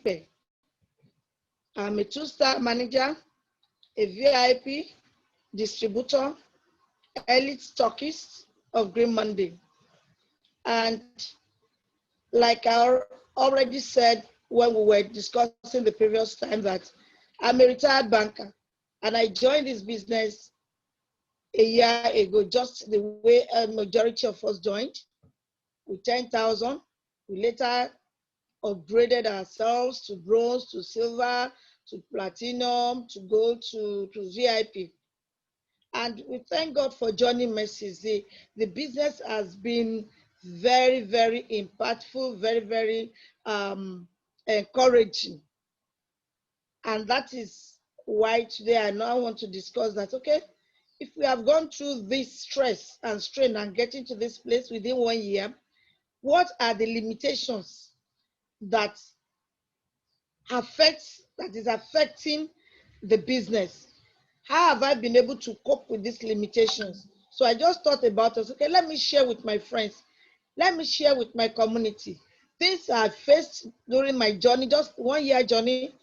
Dipe. I'm a 2-star manager, a VIP distributor, elite stockist of Green Monday. And like I already said when we were discussing the previous time, that I'm a retired banker and I joined this business a year ago, just the way a majority of us joined with 10,000. We later upgraded ourselves to bronze, to silver, to platinum, to gold, to VIP. And we thank God for joining mercies. The business has been very, very impactful, very, very encouraging. And that is why today I now want to discuss that, okay, if we have gone through this stress and strain and getting to this place within 1 year, what are the limitations that is affecting the business? How have I been able to cope with these limitations? So I just thought about it. Okay, let me share with my friends. Let me share with my community things I faced during my journey, just 1 year journey.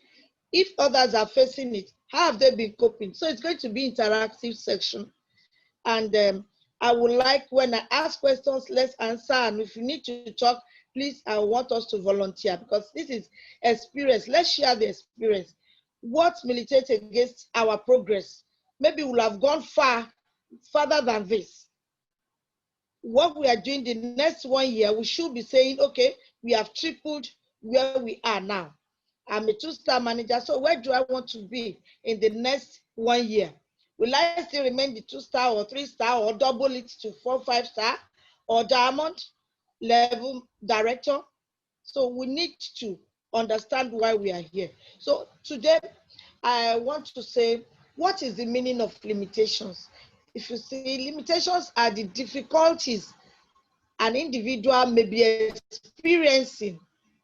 If others are facing it, how have they been coping? So it's going to be interactive section. And I would like, when I ask questions, let's answer. And if you need to talk, please, I want us to volunteer, because this is experience. Let's share the experience. What militates against our progress? Maybe we'll have gone farther than this. What we are doing the next 1 year, we should be saying, okay, we have tripled where we are now. I'm a 2-star manager, so where do I want to be in the next 1 year? Will I still remain the 2-star or 3-star, or double it to 4, 5-star, or diamond level director? So we need to understand why we are here. So today, I want to say, what is the meaning of limitations? If you see, limitations are the difficulties an individual may be experiencing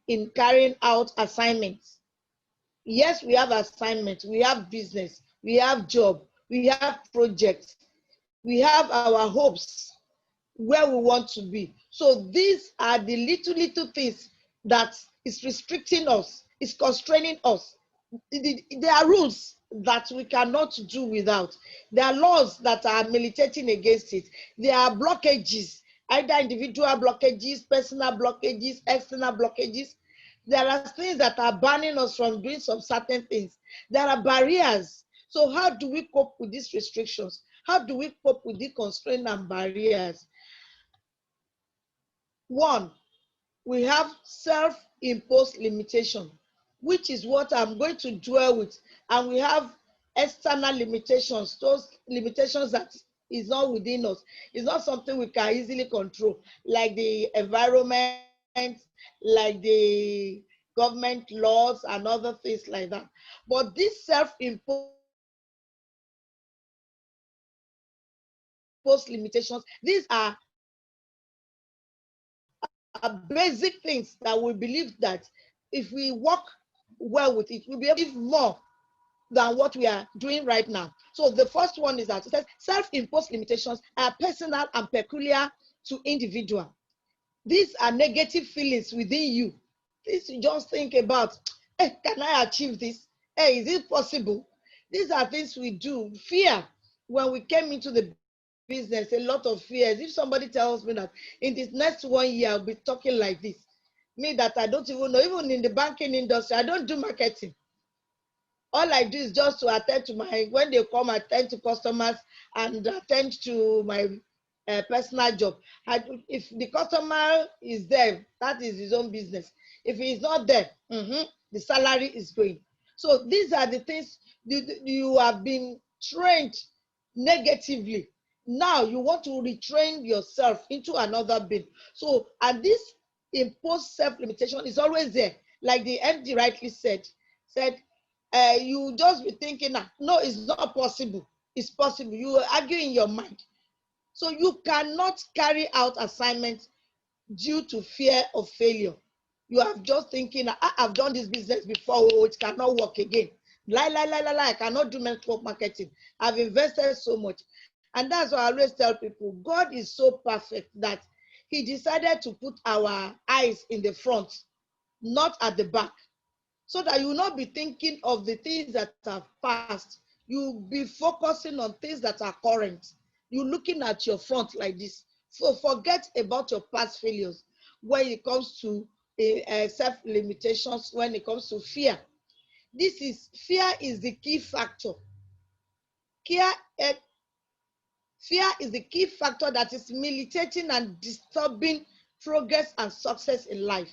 in carrying out assignments. Yes, we have assignments, we have business, we have job, we have projects, we have our hopes where we want to be. So these are the little things that is restricting us, is constraining us. There are rules that we cannot do without. There are laws that are militating against it. There are blockages, either individual blockages, personal blockages, external blockages. There are things that are banning us from doing some certain things. There are barriers. So how do we cope with these restrictions? How do we cope with the constraints and barriers? One, we have self-imposed limitation, which is what I'm going to dwell with. And we have external limitations, those limitations that is not within us. It's not something we can easily control, like the environment, like the government laws and other things like that. But these self-imposed limitations, these are basic things that we believe that if we work well with it, we'll be able to give more than what we are doing right now. So the first one is that it says self-imposed limitations are personal and peculiar to individual. These are negative feelings within you. This you just think about, hey, can I achieve this? Hey, is it possible? These are things we do. Fear. When we came into the business, a lot of fears. If somebody tells me that in this next 1 year, I'll be talking like this, me that I don't even know, even in the banking industry, I don't do marketing. All I do is just to attend to when they come, attend to customers and attend to my personal job. If the customer is there, that is his own business. If he is not there, the salary is going. So these are the things you have been trained negatively. Now you want to retrain yourself into another being. So, and this imposed self-limitation is always there. Like the MD rightly said, you just be thinking, no, it's not possible. It's possible. You argue in your mind. So you cannot carry out assignments due to fear of failure. You are just thinking, I've done this business before, it cannot work again. I cannot do network marketing. I've invested so much. And that's why I always tell people, God is so perfect that he decided to put our eyes in the front, not at the back. so that you will not be thinking of the things that have passed. You'll be focusing on things that are current. You're looking at your front like this. So forget about your past failures when it comes to self-limitations, when it comes to fear. Fear is the key factor. Fear, fear is the key factor that is militating and disturbing progress and success in life.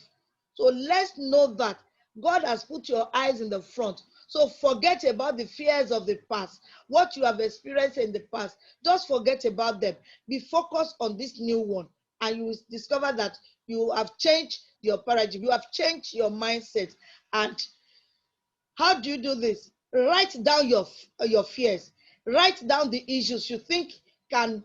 So let's know that God has put your eyes in the front. So forget about the fears of the past, what you have experienced in the past. Just forget about them. Be focused on this new one, and you will discover that you have changed your paradigm. You have changed your mindset. And how do you do this? Write down your fears. Write down the issues you think can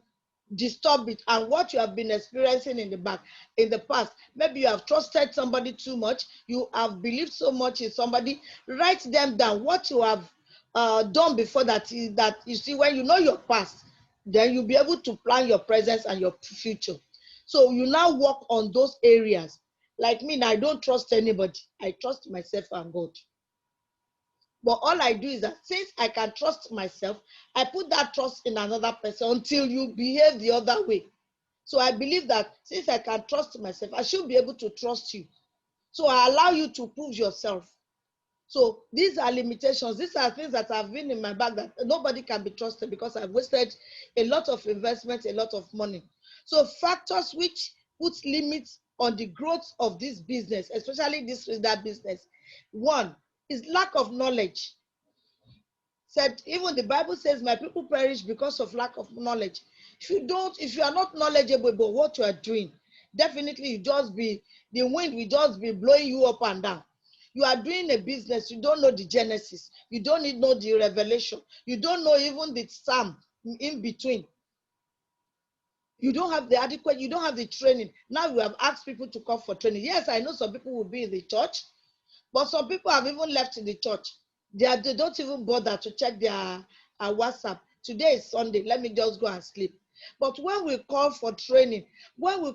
disturb it and what you have been experiencing in the past. Maybe you have trusted somebody too much. You have believed so much in somebody. Write them down. What you have done before that you see, when you know your past, then you'll be able to plan your present and your future. So you now work on those areas. Like me, I don't trust anybody. I trust myself and God. But all I do is that since I can trust myself, I put that trust in another person until you behave the other way. So I believe that since I can trust myself, I should be able to trust you. So I allow you to prove yourself. So these are limitations. These are things that have been in my bag that nobody can be trusted because I've wasted a lot of investment, a lot of money. So factors which put limits on the growth of this business, especially this business. One is lack of knowledge. Said even the Bible says, my people perish because of lack of knowledge. If you are not knowledgeable about what you are doing, definitely the wind will just be blowing you up and down. You are doing a business, you don't know the genesis, you don't know the revelation, you don't know even the psalm in between. You don't have the training. Now you have asked people to come for training. Yes, I know some people will be in the church, but some people have even left the church. They don't even bother to check their WhatsApp. Today is Sunday. Let me just go and sleep. But when we call for training, when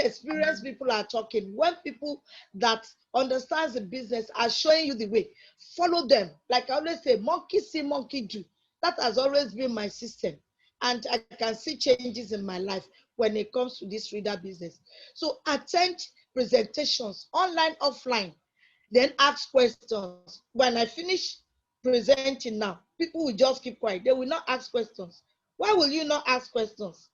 experienced people are talking, when people that understand the business are showing you the way, follow them. Like I always say, monkey see, monkey do. That has always been my system. And I can see changes in my life when it comes to this reader business. So attend presentations, online, offline, then ask questions. When I finish presenting now, people will just keep quiet. They will not ask questions. Why will you not ask questions?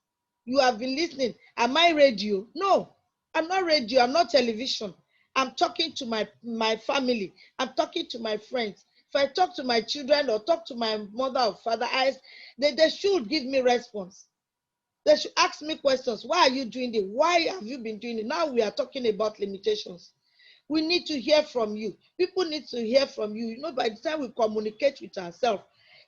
You have been listening. Am I radio? No, I'm not radio. I'm not television. I'm talking to my family. I'm talking to my friends. If I talk to my children or talk to my mother or father, they should give me response. They should ask me questions. Why are you doing it? Why have you been doing it? Now we are talking about limitations. We need to hear from you. People need to hear from you. You know, by the time we communicate with ourselves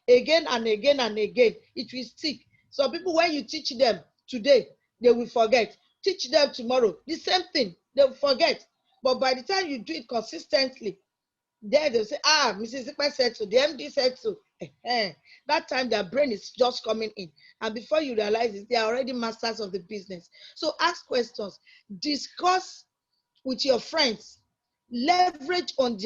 again and again and again, it will stick. So people, when you teach them today, they will forget. Teach them tomorrow, the same thing, they will forget. But by the time you do it consistently, then they'll say, Mrs. Zipa said so, the MD said so. That time their brain is just coming in. And before you realize it, they are already masters of the business. So ask questions, discuss with your friends, leverage on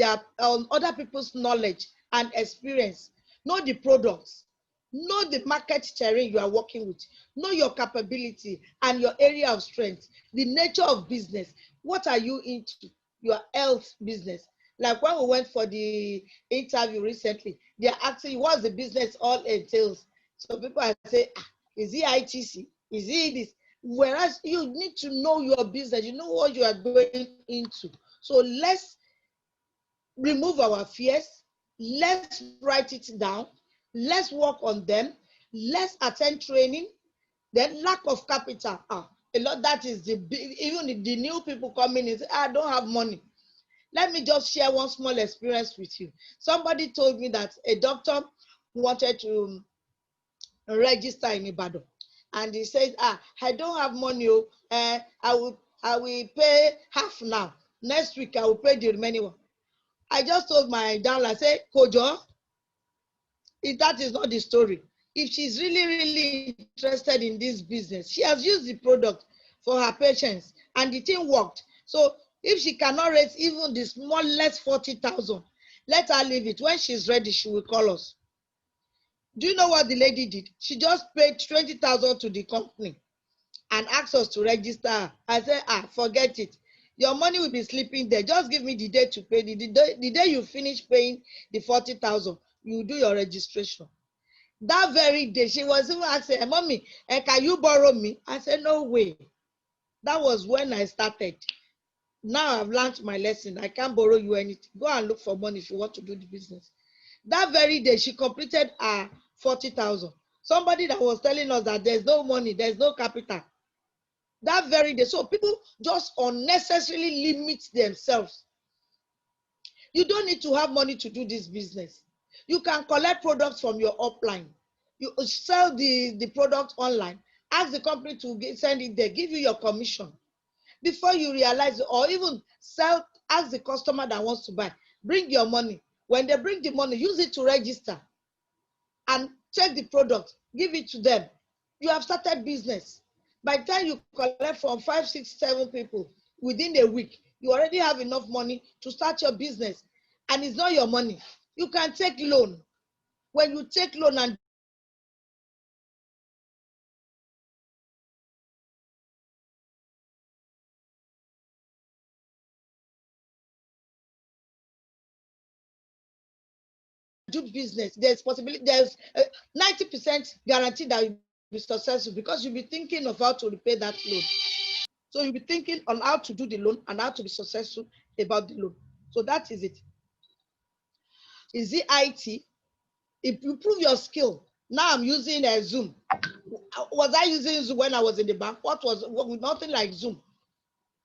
other people's knowledge and experience. Know the products, know the market terrain you are working with, know your capability and your area of strength, the nature of business. What are you into? Your health business. Like when we went for the interview recently, they are asking what the business all entails. So people are saying, is it ITC? Is it this? Whereas you need to know your business, you know what you are going into. So let's remove our fears. Let's write it down. Let's work on them. Let's attend training. Then lack of capital. A lot, that is even the new people coming in say, I don't have money. Let me just share one small experience with you. Somebody told me that a doctor wanted to register in Ibadan. And he said, I don't have money. I will pay half now. Next week, I will pay the remaining one. I just told my downline, say, Kojo, if that is not the story. If she's really, really interested in this business, she has used the product for her patients and the thing worked. So If she cannot raise even the smallest 40,000, let her leave it. When she's ready, she will call us. Do you know what the lady did? She just paid 20,000 to the company and asked us to register her. I said, forget it. Your money will be sleeping there. Just give me the day to pay. The day you finish paying the 40,000, you do your registration. That very day, she was even asking, Mommy, can you borrow me? I said, no way. That was when I started. Now I've learned my lesson. I can't borrow you anything. Go and look for money if you want to do the business. That very day, she completed her 40,000. Somebody that was telling us that there's no money, there's no capital. That very day. So people just unnecessarily limit themselves. You don't need to have money to do this business. You can collect products from your upline. You sell the product online. Ask the company to send it there. Give you your commission. Before you realize, or even ask the customer that wants to buy. Bring your money. When they bring the money, use it to register. And check the product. Give it to them. You have started business. By the time you collect from 5, 6, 7 people within a week, you already have enough money to start your business. And it's not your money. You can take loan. When you take loan and do business, there's possibility, there's 90% guarantee that you'll be successful because you'll be thinking of how to repay that loan. So you'll be thinking on how to do the loan and how to be successful about the loan. So that is it. Is it IT? If you prove your skill, now I'm using a Zoom. Was I using Zoom when I was in the bank? Nothing like Zoom.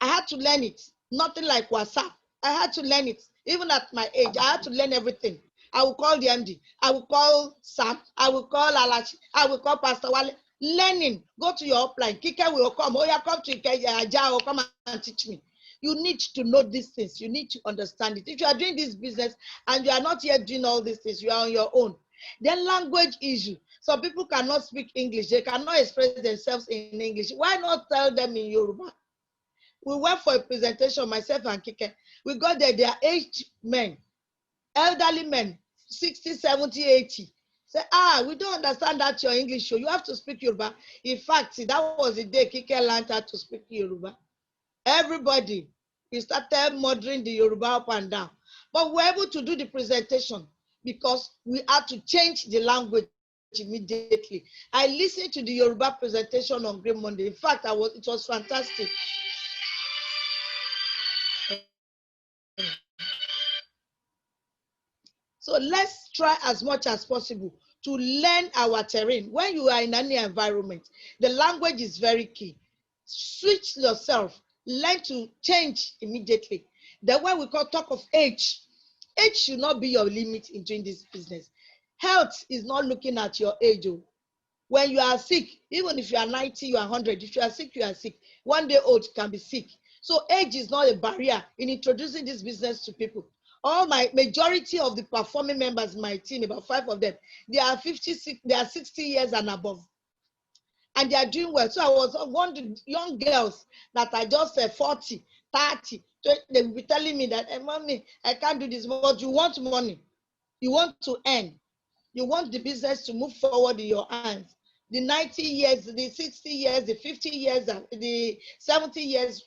I had to learn it. Nothing like WhatsApp. I had to learn it. Even at my age, I had to learn everything. I will call the MD. I will call Sam. I will call Alachi. I will call Pastor Wale. Learning. Go to your upline. Kike will come. Oh, yeah, come to Ikeja or come and teach me. You need to know these things. You need to understand it. If you are doing this business and you are not yet doing all these things, you are on your own. Then language issue. Some people cannot speak English. They cannot express themselves in English. Why not tell them in Yoruba? We went for a presentation, myself and Kike. We got there, they are aged men, elderly men, 60, 70, 80. Say, we don't understand that your English show. You have to speak Yoruba. In fact, that was the day Kike learned how to speak Yoruba. Everybody, we started murdering the Yoruba up and down. But we were able to do the presentation because we had to change the language immediately. I listened to the Yoruba presentation on Green Monday. In fact, it was fantastic. So let's try as much as possible to learn our terrain. When you are in any environment, the language is very key. Switch yourself. Learn to change immediately. Then when we talk of age, age should not be your limit in doing this business. Health is not looking at your age. When you are sick, even if you are 90, you are 100. If you are sick, you are sick. One day old can be sick. So age is not a barrier in introducing this business to people. All my majority of the performing members in my team, about 5 of them, they are 56, they are 60 years and above. And they are doing well. So I was one of the young girls that are just 40, 30. They will be telling me that, hey, Mommy, I can't do this. But you want money. You want to earn. You want the business to move forward in your hands. The 90 years, the 60 years, the 50 years, the 70 years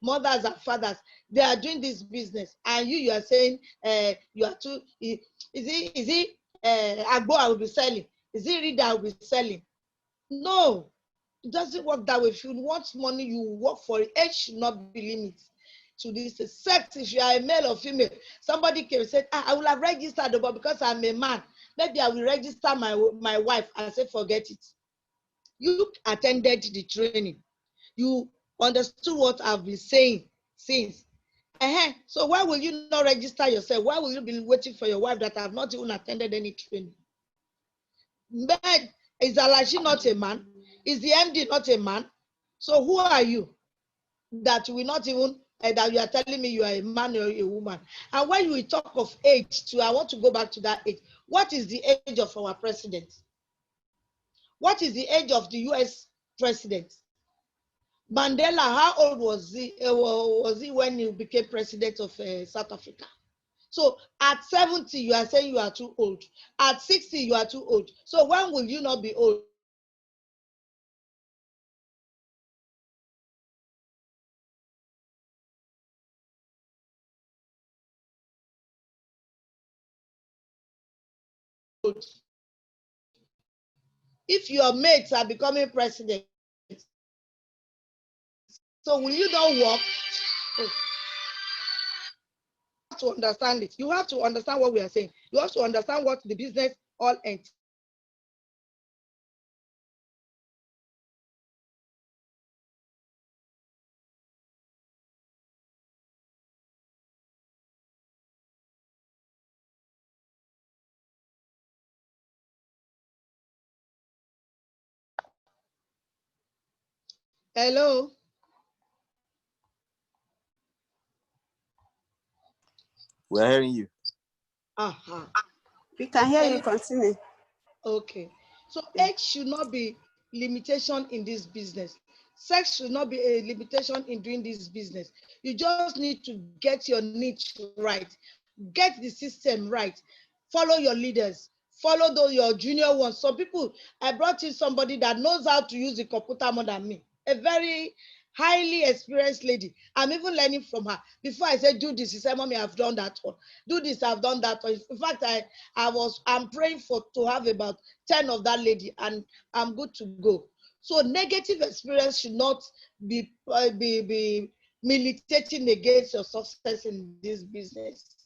mothers and fathers, they are doing this business. And you are saying you are too, is it Agbo I will be selling? Is it Reader I will be selling? No, it doesn't work that way. If you want money, you work for it. Age should not be limited to this. Sex, if you are a male or female, somebody can say, I will have registered, but because I'm a man, maybe I will register my wife. I say, forget it. You attended the training. You understood what I've been saying since. So why will you not register yourself? Why will you be waiting for your wife that have not even attended any training? Man, is Alashi not a man? Is the MD not a man? So who are you that will not even that you are telling me you are a man or a woman? And when you talk of age too, I want to go back to that age. What is the age of our president? What is the age of the US president? Mandela, how old was he when he became president of South Africa? So at 70, you are saying you are too old. At 60, you are too old. So when will you not be old? If your mates are becoming president, so will you not work? Oh. You have to understand it. You have to understand what we are saying. You have to understand what the business all entails. Hello? We're hearing you. Uh-huh. We can hear you. Continue. Okay. So age should not be limitation in this business. Sex should not be a limitation in doing this business. You just need to get your niche right, get the system right, follow your leaders, follow your junior ones. Some people, I brought in somebody that knows how to use the computer more than me, a very highly experienced lady. I'm even learning from her. Before I said, do this, she said, Mommy, I've done that one. Do this, I've done that one. In fact, I'm praying to have about 10 of that lady, and I'm good to go. So negative experience should not be militating against your success in this business.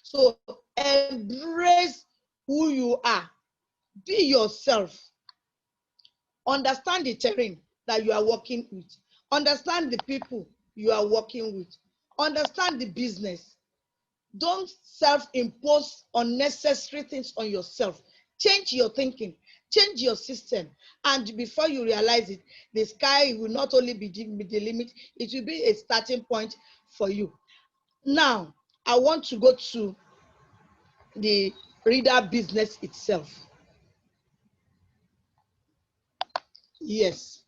So embrace who you are. Be yourself. Understand the terrain that you are working with. Understand the people you are working with. Understand the business. Don't self-impose unnecessary things on yourself. Change your thinking, change your system, and before you realize it, the sky will not only be the limit, it will be a starting point for you. Now, I want to go to the reader business itself. Yes.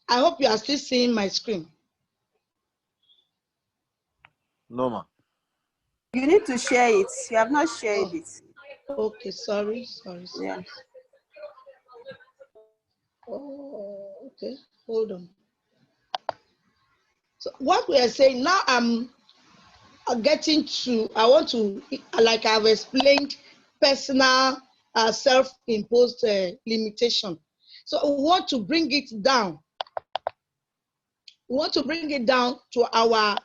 I hope you are still seeing my screen. No, ma. You need to share it. You have not shared it. Okay, sorry. Yeah. Oh, okay, hold on. So what we are saying now, I'm getting to, I want to, like I've explained, personal self-imposed limitation. So we want to bring it down. We want to bring it down to our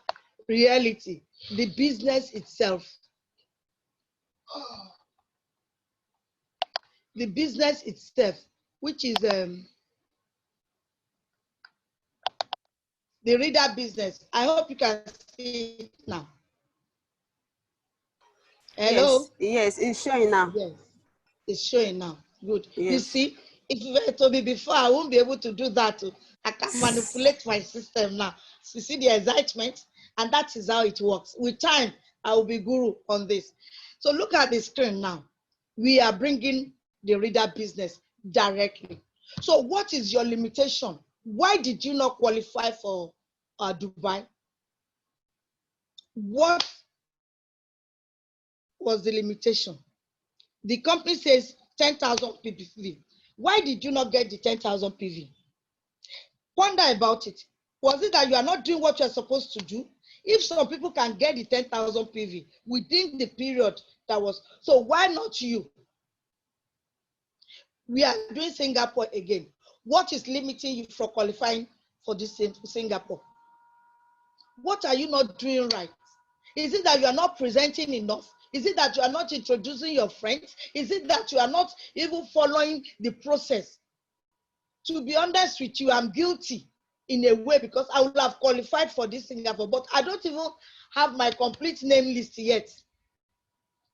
reality, the business itself. The business itself, which is the reader business. I hope you can see it now. Hello? Yes, it's showing now. Yes, it's showing now. Good. Yes. You see, if you were to be before, I won't be able to do that. I can manipulate my system now. You see the excitement, and that is how it works. With time, I will be guru on this. So look at the screen now. We are bringing the reader business directly. So what is your limitation? Why did you not qualify for Dubai? What was the limitation? The company says 10,000 PV. Why did you not get the 10,000 PV? Ponder about it. Was it that you are not doing what you are supposed to do? If some people can get the 10,000 PV within the period that was, so why not you? We are doing Singapore again. What is limiting you from qualifying for this Singapore? What are you not doing right? Is it that you are not presenting enough? Is it that you are not introducing your friends? Is it that you are not even following the process? To be honest with you, I'm guilty in a way because I would have qualified for this Singapore, but I don't even have my complete name list yet.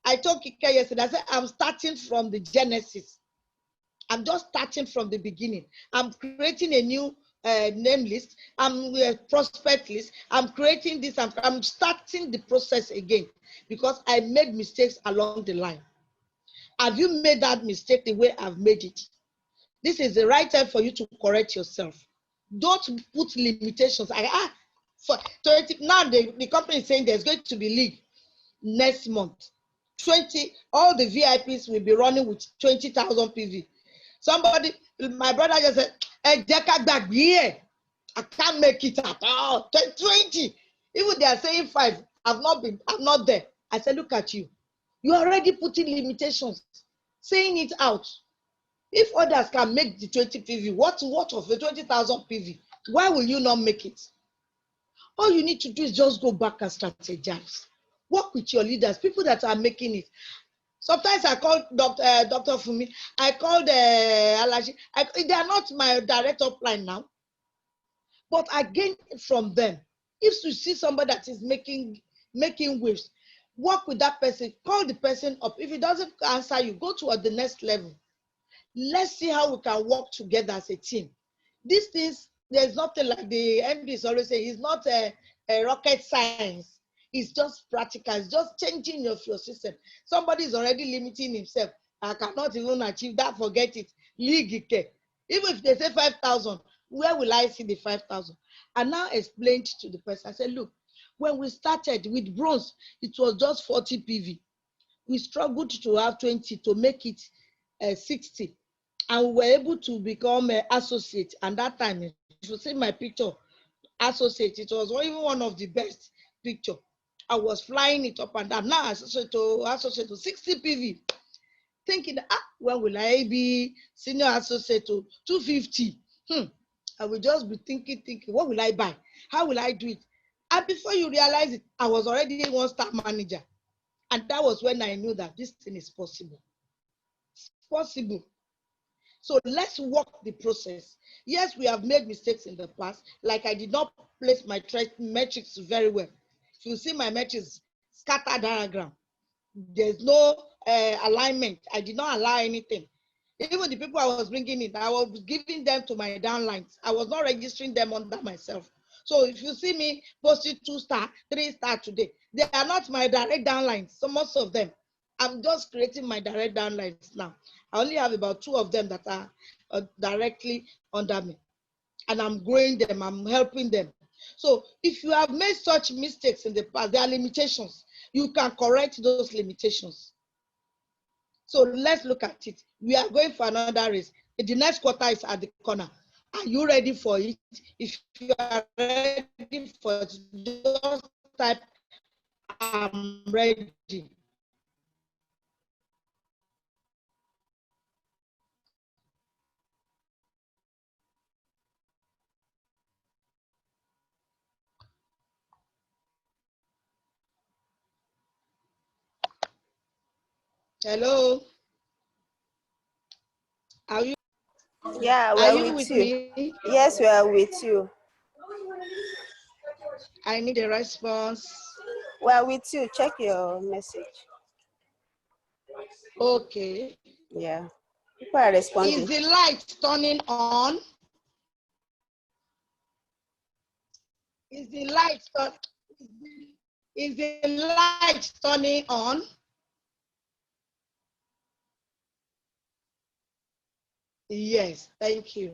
I told Kike yesterday, I said, I'm starting from the genesis. I'm just starting from the beginning. I'm creating a new name list. I'm a prospect list. I'm creating this. I'm starting the process again because I made mistakes along the line. Have you made that mistake the way I've made it? This is the right time for you to correct yourself. Don't put limitations. For 20 now the company is saying there's going to be league next month. 20, all the VIPs will be running with 20,000 PV. Somebody, my brother just said, hey, I can't make it at all. 20. Even they are saying 5. I'm not there. I said, look at you. You are already putting limitations, saying it out. If others can make the 20 PV, what of the 20,000 PV? Why will you not make it? All you need to do is just go back and strategize. Work with your leaders, people that are making it. Sometimes I call Dr. Fumi, I called Alaji. They are not my direct upline now, but I gain from them. If you see somebody that is making waves, work with that person, call the person up. If he doesn't answer you, go to the next level. Let's see how we can work together as a team. These things, there's nothing like the MD is always saying, it's not a rocket science. It's just practical. It's just changing your system. Somebody is already limiting himself. I cannot even achieve that. Forget it. League. Even if they say 5,000, where will I see the 5,000? I now explained to the person. I said, look, when we started with bronze, it was just 40 PV. We struggled to have 20 to make it 60. And we were able to become an associate. And that time, if you see my picture, associate, it was even one of the best picture. I was flying it up and down. Now associate to 60 PV. Thinking, when will I be senior associate to 250? I will just be thinking, what will I buy? How will I do it? And before you realize it, I was already a one-star manager. And that was when I knew that this thing is possible. It's possible. So let's walk the process. Yes, we have made mistakes in the past. Like I did not place my metrics very well. If you see my metrics, scatter diagram. There's no alignment. I did not allow anything. Even the people I was bringing in, I was giving them to my downlines. I was not registering them under myself. So if you see me posting 2-star, 3-star today, they are not my direct downlines. So most of them, I'm just creating my direct downlines now. I only have about 2 of them that are directly under me. And I'm growing them, I'm helping them. So if you have made such mistakes in the past, there are limitations. You can correct those limitations. So let's look at it. We are going for another race. The next quarter is at the corner. Are you ready for it? If you are ready for it, just type, I'm ready. Hello? Are you, Yeah, are we're you with with you. me? Yes, we are with you. I need a response. We're with you. Check your message. Okay. Yeah. People are responding. Is the light turning on? Is the light turning on? Yes, thank you.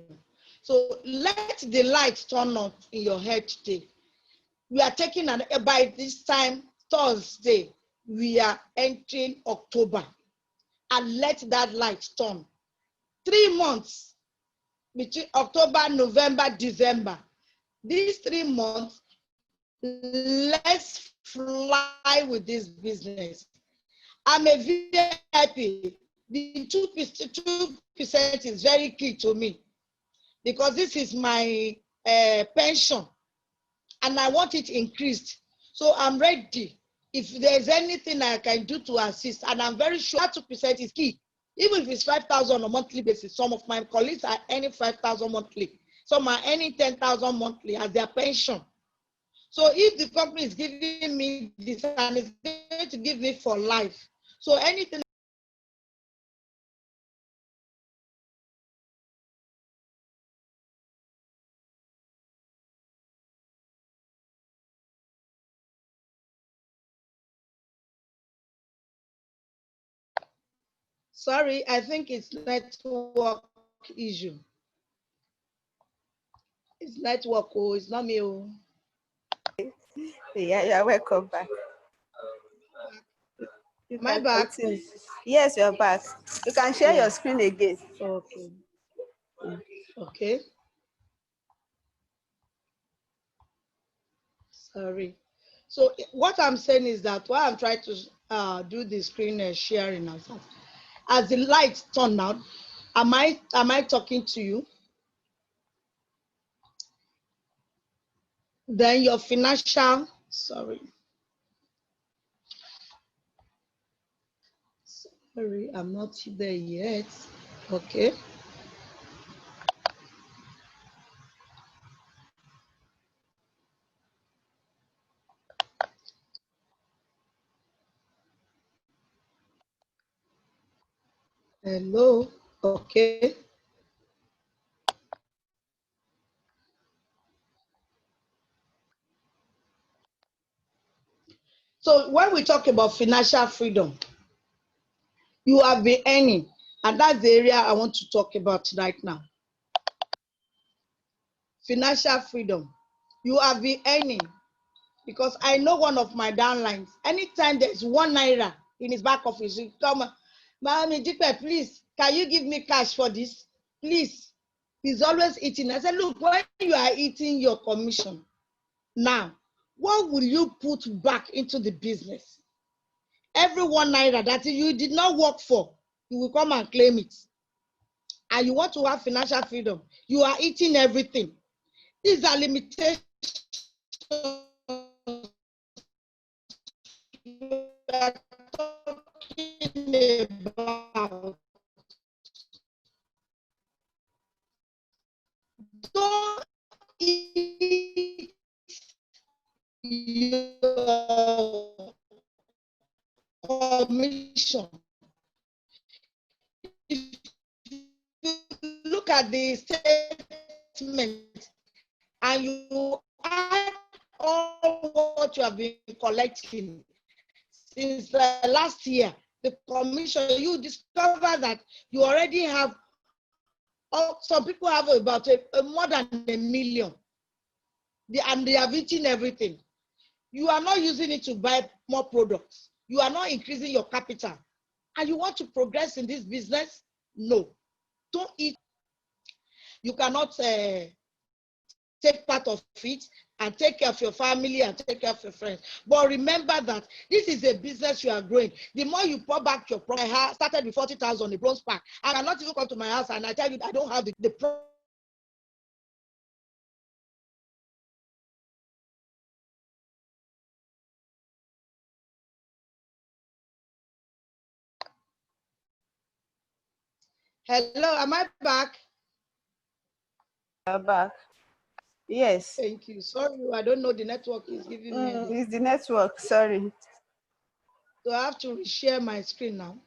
So let the light turn on in your head today. We are taking by this time, Thursday, we are entering October. And let that light turn. 3 months between October, November, December. These 3 months, let's fly with this business. I'm a VIP. The 2% is very key to me because this is my pension and I want it increased. So I'm ready. If there's anything I can do to assist, and I'm very sure that 2% is key. Even if it's 5,000 on a monthly basis, some of my colleagues are earning 5,000 monthly. Some are earning 10,000 monthly as their pension. So if the company is giving me this and it's going to give me for life, so anything. Sorry, I think it's network issue. It's network, oh, it's not me. Oh. Yeah, you're welcome back. You Am I can back? continue. Yes, you're back. You can share Yeah. your screen again. Okay. Okay. Sorry. So what I'm saying is that while I'm trying to do the screen sharing and stuff, as the lights turn out, am I talking to you? Then your financial, sorry, I'm not there yet. Okay. Hello. Okay. So when we talk about financial freedom, you have been earning, and that's the area I want to talk about right now. Financial freedom. You have been earning, because I know one of my downlines. Anytime there's 1 naira in his back office, he come, Mami Dupe, please, can you give me cash for this? Please. He's always eating. I said, look, when you are eating your commission, now, what will you put back into the business? Every 1 naira that you did not work for, you will come and claim it. And you want to have financial freedom. You are eating everything. These are limitations we are talking about. Don't eat your commission. If you look at the statement and you add all what you have been collecting since last year, the commission, you discover that you already have, some people have about more than 1 million, and they have eaten everything. You are not using it to buy more products. You are not increasing your capital. And you want to progress in this business? No. Don't eat. You cannot take part of it and take care of your family and take care of your friends. But remember that this is a business you are growing. The more you pour back your profit, I started with 40,000 the bronze pack. I cannot even come to my house and I tell you I don't have the Hello, am I back? You're back. Yes. Thank you. Sorry, I don't know, the network is giving me this. It's the network. Sorry. So I have to reshare my screen now.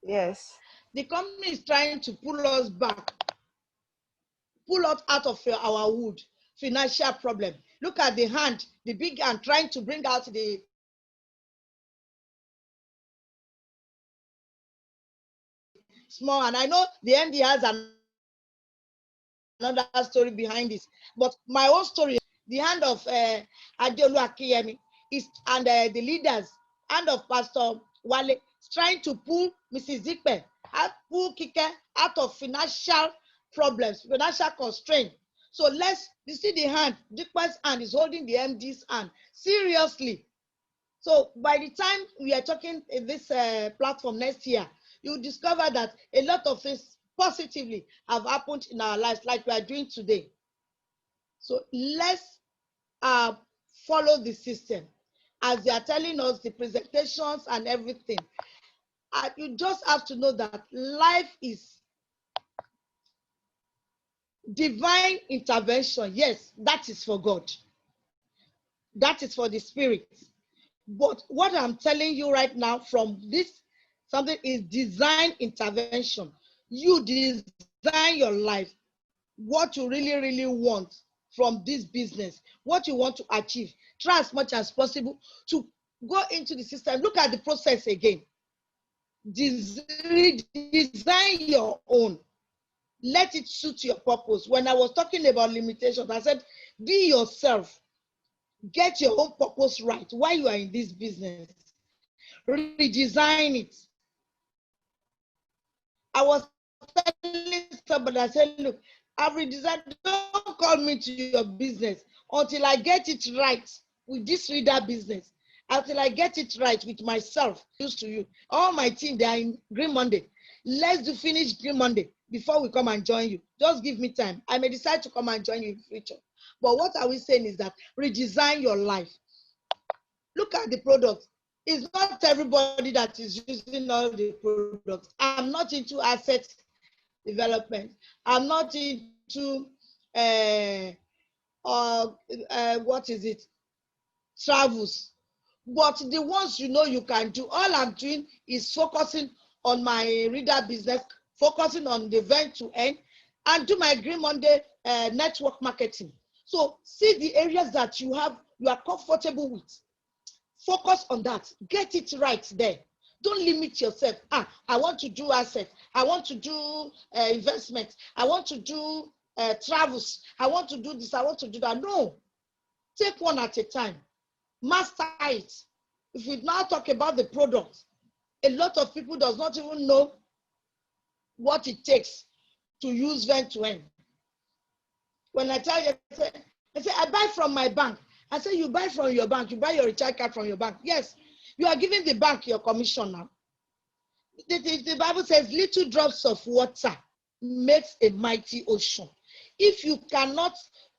Yes. The company is trying to pull us back, pull us out of our wood, financial problem. Look at the hand, the big hand, trying to bring out the small. And I know the MD has another story behind this, but my own story, the hand of Adeolu Akiyemi is, and the leaders, hand of Pastor Wale, is trying to pull Mrs. Dipe, pull Kike out of financial problems, financial constraint. So you see the hand, Dipe's hand is holding the MD's hand. Seriously. So by the time we are talking in this platform next year, you discover that a lot of things positively have happened in our lives, like we are doing today. So let's follow the system as they are telling us the presentations and everything. You just have to know that life is divine intervention. Yes, that is for God. That is for the spirit. But what I'm telling you right now from this, something is design intervention. You design your life, what you really, really want from this business, what you want to achieve. Try as much as possible to go into the system. Look at the process again. Design your own. Let it suit your purpose. When I was talking about limitations, I said, be yourself. Get your own purpose right while you are in this business. Redesign it. I was telling somebody, I said, look, I've redesigned, don't call me to your business until I get it right with this reader business. Until I get it right with myself, used to you. All my team, they are in Green Monday. Let's do finish Green Monday before we come and join you. Just give me time. I may decide to come and join you in future. But what are we saying is that redesign your life. Look at the products. It's not everybody that is using all the products. I'm not into asset development. I'm not into what is it? Travels. But the ones you know you can do, all I'm doing is focusing on my reader business, focusing on the event to end, and do my Green Monday network marketing. So see the areas that you are comfortable with. Focus on that. Get it right there. Don't limit yourself. I want to do assets. I want to do investment. I want to do travels. I want to do this. I want to do that. No. Take one at a time. Master it. If we now talk about the product, a lot of people does not even know what it takes to use end-to-end. When I tell you, I say, I buy from my bank. I say, you buy from your bank. You buy your recharge card from your bank. Yes, you are giving the bank your commission now. The Bible says, little drops of water makes a mighty ocean. If you cannot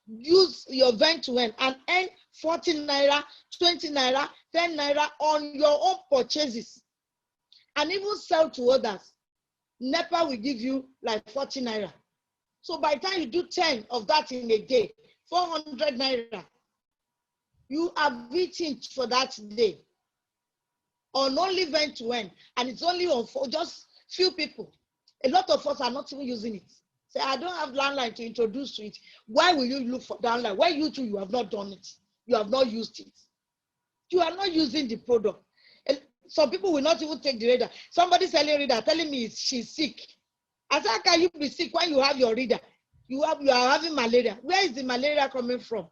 use your end-to-end and earn 40 naira, 20 naira, 10 naira on your own purchases, and even sell to others, NEPA will give you like 40 naira. So by the time you do 10 of that in a day, 400 naira, you have eaten for that day on only end-to-end, and it's only on for just few people. A lot of us are not even using it. Say, I don't have downline to introduce to it. Why will you look for downline? Why you too, you have not done it? You have not used it. You are not using the product. And some people will not even take the reader. Somebody selling reader telling me she's sick. I said, how can you be sick when you have your reader? You are having malaria. Where is the malaria coming from?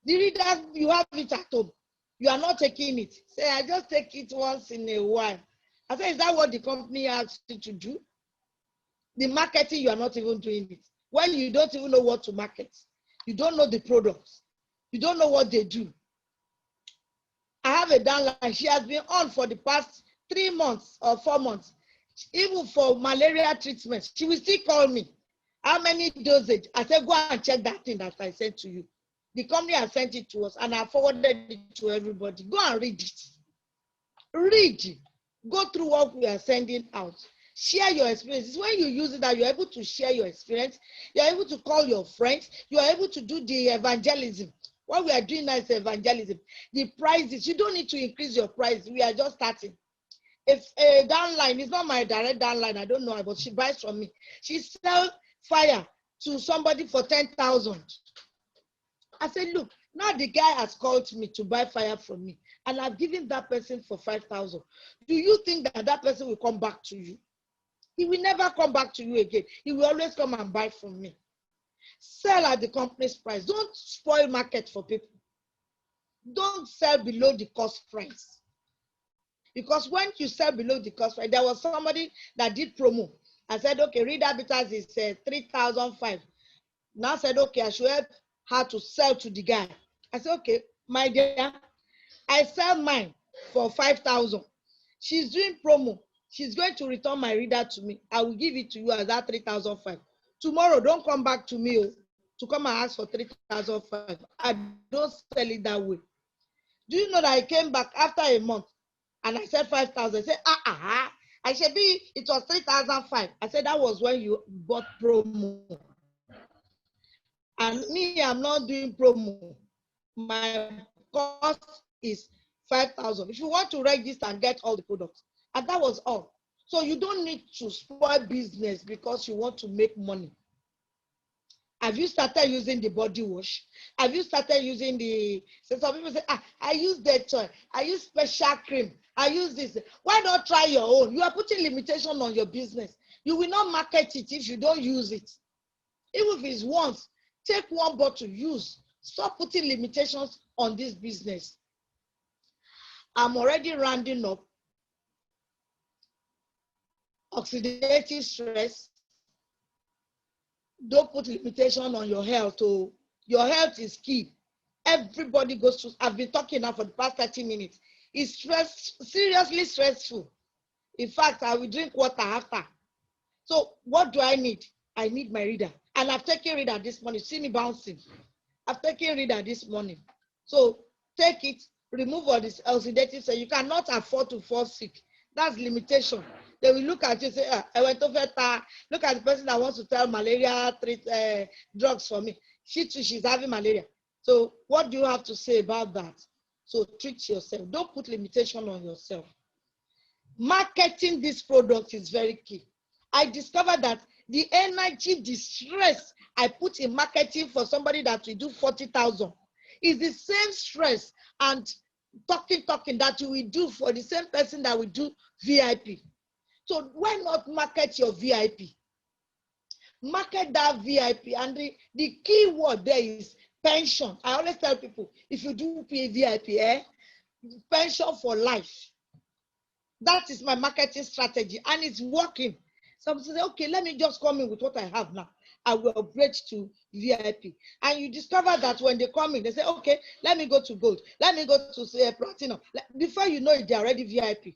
The reader, you have it at home. You are not taking it. Say, I just take it once in a while. I said, is that what the company asks you to do? The marketing, you are not even doing it. When you don't even know what to market. You don't know the products. You don't know what they do. I have a downline. She has been on for the past 3 months or 4 months. Even for malaria treatment, she will still call me. How many dosage? I said, go and check that thing that I sent to you. The company has sent it to us, and I forwarded it to everybody. Go and read it. Read. Go through what we are sending out. Share your experiences. When you use it, that you're able to share your experience. You're able to call your friends. You're able to do the evangelism. What we are doing now is evangelism. The prices, you don't need to increase your price. We are just starting. If a downline, it's not my direct downline, I don't know her, but she buys from me. She sells fire to somebody for 10,000. I said, look, now the guy has called me to buy fire from me, and I've given that person for 5,000. Do you think that that person will come back to you? He will never come back to you again. He will always come and buy from me. Sell at the company's price. Don't spoil market for people. Don't sell below the cost price. Because when you sell below the cost price, there was somebody that did promo. I said, okay, reader bitters is 3,500. Now said, okay, I should help her to sell to the guy. I said, okay, my dear, I sell mine for 5,000. She's doing promo. She's going to return my reader to me. I will give it to you as that 3,500. Tomorrow, don't come back to me to come and ask for 3,500. I don't sell it that way. Do you know that I came back after a month and I said 5,000? I said, I said, it was 3,500. I said, that was when you bought promo. And me, I'm not doing promo. My cost is 5,000. If you want to register and get all the products, and that was all. So you don't need to spoil business because you want to make money. Have you started using the body wash? Have you started using so some people say, I use Dettol, I use special cream, I use this. Why not try your own? You are putting limitation on your business. You will not market it if you don't use it. Even if it's once, take one bottle, use. Stop putting limitations on this business. I'm already rounding up. Oxidative stress. Don't put limitation on your health. Oh, your health is key. Everybody goes through. I've been talking now for the past 30 minutes. It's seriously stressful. In fact, I will drink water after. So what do I need? I need my reader. And I've taken reader this morning. See me bouncing. I've taken reader this morning. So take it, remove all this oxidative. So you cannot afford to fall sick. That's limitation. They will look at you and say, I went to look at the person that wants to tell malaria drugs for me. She too, she's having malaria. So what do you have to say about that? So treat yourself. Don't put limitation on yourself. Marketing this product is very key. I discovered that the energy, the stress I put in marketing for somebody that will do 40,000 is the same stress and talking that you will do for the same person that will do VIP. So why not market your VIP? Market that VIP, and the key word there is pension. I always tell people, if you do pay VIP, pension for life. That is my marketing strategy, and it's working. Some say, okay, let me just come in with what I have now. I will upgrade to VIP. And you discover that when they come in, they say, okay, let me go to gold. Let me go to platinum. Before you know it, they're already VIP.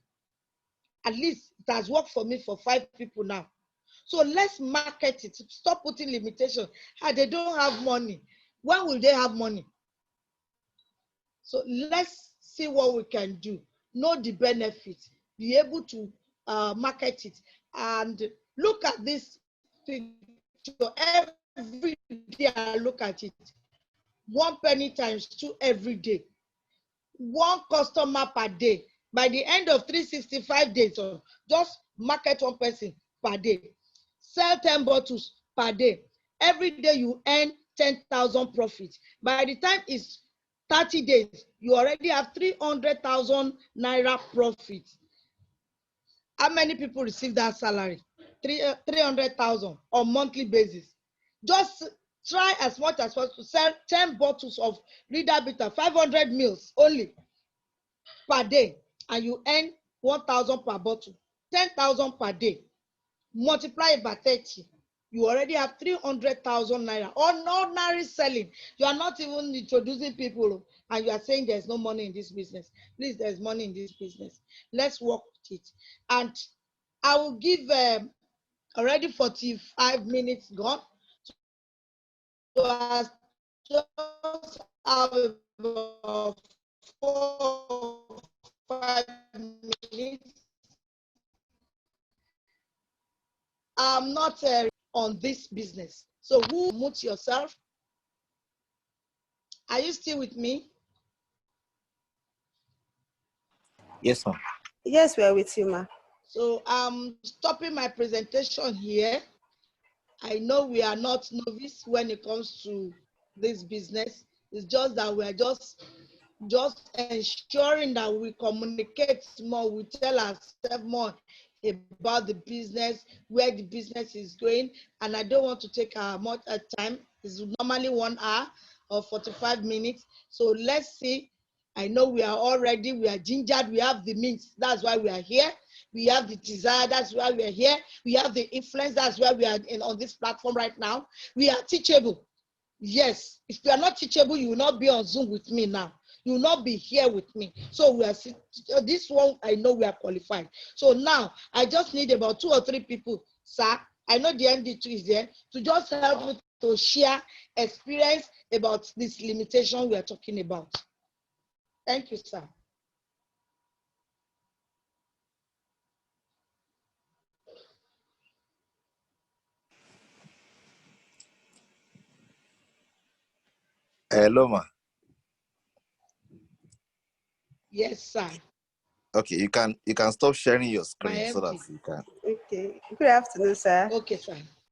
At least it has worked for me for 5 people now. So let's market it. Stop putting limitations. They don't have money. When will they have money? So let's see what we can do. Know the benefits. Be able to market it. And look at this picture. Every day I look at it. 1 penny times 2 every day. 1 customer per day. By the end of 365 days, just market 1 person per day. Sell 10 bottles per day. Every day you earn 10,000 profit. By the time it's 30 days, you already have 300,000 naira profit. How many people receive that salary? 300,000 on monthly basis. Just try as much as possible to sell 10 bottles of Reader Bitter, 500 mils only per day, and you earn 1,000 per bottle, 10,000 per day. Multiply it by 30. You already have 300,000 naira on ordinary selling. You are not even introducing people, and you are saying there's no money in this business. Please, there's money in this business. Let's work with it. And I will give already 45 minutes gone. So I just have about 4 or 5 minutes. I'm not on this business. So who mute yourself? Are you still with me? Yes, ma'am. Yes, we are with you, ma. So I'm stopping my presentation here. I know we are not novice when it comes to this business. It's just that we are just ensuring that we communicate more, we tell ourselves more about the business, where the business is going. And I don't want to take much time. It's normally 1 hour or 45 minutes. So let's see. I know we are all ready. We are gingered. We have the means. That's why we are here. We have the desire. That's why we are here. We have the influence. That's why we are on this platform right now. We are teachable. Yes. If you are not teachable, you will not be on Zoom with me now. You will not be here with me. So we are this one. I know we are qualified. So now I just need about 2 or 3 people, sir. I know the MD2 is there to just help me to share experience about this limitation we are talking about. Thank you, sir. Hello, ma. Yes, sir. Okay, you can stop sharing your screen so that MD. you can. Okay. Good afternoon, sir. Okay, sir.